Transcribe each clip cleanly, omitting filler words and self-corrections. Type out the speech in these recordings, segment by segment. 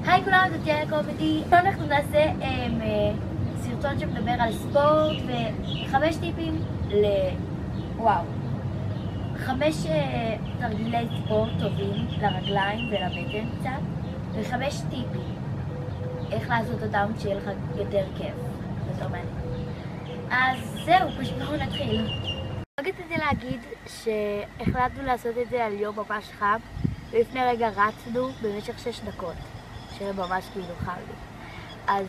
היי כולם, זאת יעל קומדי. אנחנו נעשה סרטון שמדבר על ספורט ו5 טיפים חמש תרגילי ספורט טובים לרגליים ולבטן קצת, ו5 טיפים איך לעשות אותם כשיהיה לך יותר כיף יותר מעניין. אז זהו, פשוט בואו נתחיל. רק רציתי להגיד שהחלטנו לעשות את זה על יום ממש חם, ולפני רגע רצנו במשך 6 דקות, שממש כאילו חם לי. אז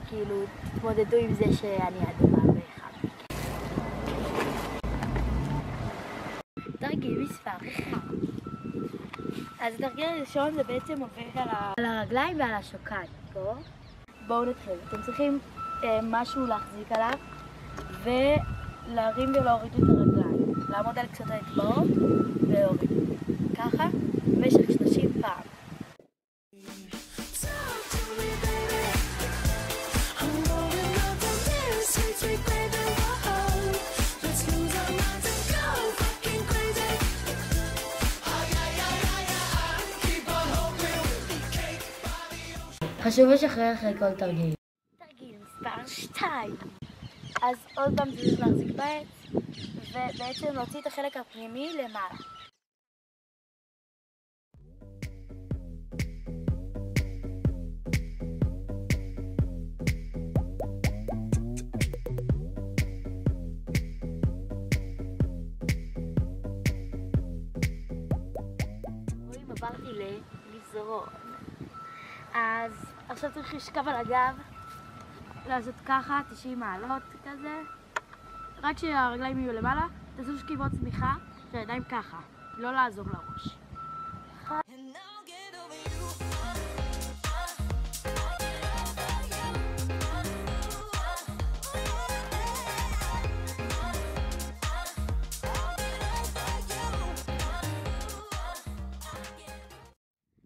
כאילו תתמודדו עם זה שאני אדומה וחם. תרגיל מספר 1. אז התרגיל הראשון זה בעצם עובר על הרגליים ועל השוקיים. בואו נתחיל. אתם צריכים משהו להחזיק עליו ולהרים ולהוריד את הרגליים. לעמוד על קצות האצבעות ולהוריד. ככה במשך 30 פעם. חשוב לשחרר אחרי כל תרגיל. תרגיל מספר 2. אז עוד פעם צריך להחזיק בעץ ובעצם להוציא את החלק הפנימי למעלה. רואים, עברתי למזרון. אז עכשיו צריך לשכב על הגב, לעשות ככה 90 מעלות כזה. רק שהרגליים יהיו למעלה, תעשו שכיבות צמיחה והידיים ככה, לא לעזור לראש.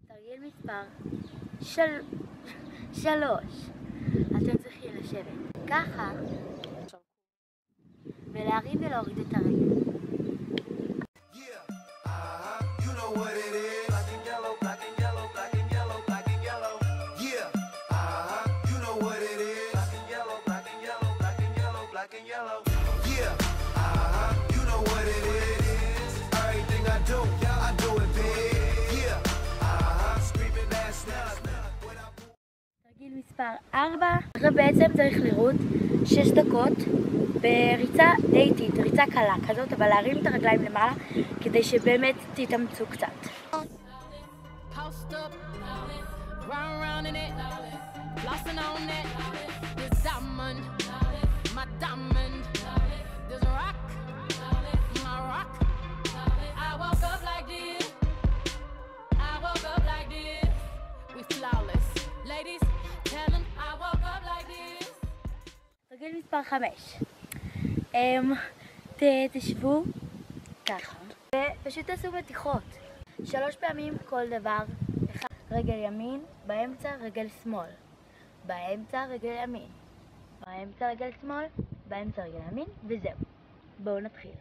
תרגיל מספר 3. אתם צריכים לשבת ככה ולהרים ולהוריד את הרגל. תרגיל מספר 4. עכשיו בעצם צריך לרוץ 6 דקות בריצה די איטית, ריצה קלה כזאת, אבל להרים את הרגליים למעלה כדי שבאמת תתאמצו קצת. תרגיל מספר 5. תשבו ככה ופשוט תעשו מתיחות 3 פעמים כל דבר. רגל ימין, באמצע רגל שמאל, באמצע רגל ימין, באמצע רגל שמאל, באמצע רגל ימין, וזהו. בואו נתחיל.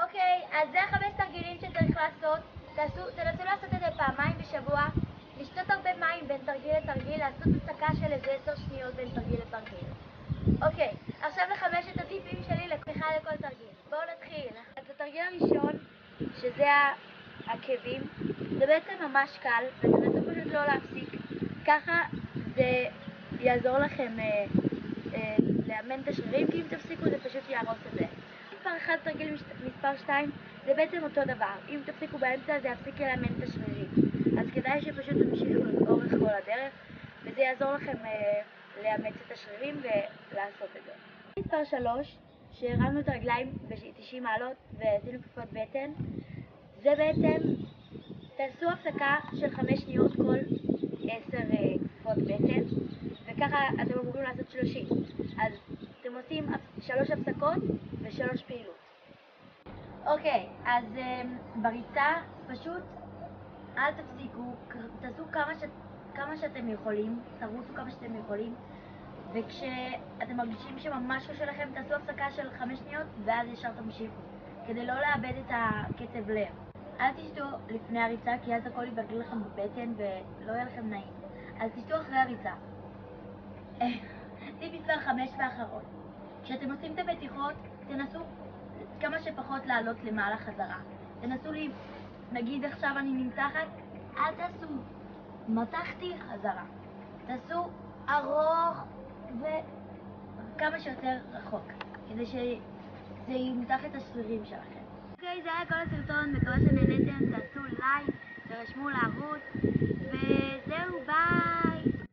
אוקיי, אז זה 5 תרגילים שצריך לעשות. תנסו לעשות את זה פעמיים בשבוע, לשתות הרבה מים בין תרגיל לתרגיל, לעשות הפסקה של איזה 10 שניות בין תרגיל לתרגיל. אוקיי, עכשיו ל5 הטיפים שלי לפתיחה לכל תרגיל. בואו נתחיל. אז התרגיל הראשון, שזה העקבים, זה בעצם ממש קל, ותנסו פשוט לא להפסיק. ככה זה יעזור לכם לאמן את השרירים, כי אם תפסיקו זה פשוט יהרוס את זה. מספר 1, תרגיל מספר 2, זה בעצם אותו דבר. אם תפסיקו באמצע זה יפסיק לאמן את השרירים. אז כדאי שפשוט תמשיכו לאורך כל הדרך, וזה יעזור לכם לאמץ את השרירים ולעשות את זה. מספר 3, שהרמנו את הרגליים ב-90 מעלות ועשינו כפות בטן, זה בעצם, תעשו הפסקה של 5 שניות כל 10 כפות בטן, וככה אתם אמורים לעשות 30. אז אתם עושים 3 הפסקות ו3 פעילות. אוקיי, אז בריצה פשוט אל תפסיקו, תעשו כמה שאתם יכולים, תרוצו כמה שאתם יכולים, וכשאתם מרגישים שממש קשה לכם תעשו הפסקה של 5 שניות ואז ישר תמשיכו, כדי לא לאבד את הקצב לב. אל תשתו לפני הריצה כי אז הכל יבלגל לכם בבטן ולא יהיה לכם נעים, אז תשתו אחרי הריצה. טיפ מספר 5 ואחרון, כשאתם עושים את הבטיחות תנסו כמה שפחות לעלות למעלה חזרה. תנסו לי, נגיד עכשיו אני נמתחת, אל תעשו מתחתי חזרה, תעשו ארוך וכמה שיותר רחוק, כדי שזה ימתח את השרירים שלכם. אוקיי, זה היה כל הסרטון, מקווה שנהנתם, תעשו לייק, תרשמו לערוץ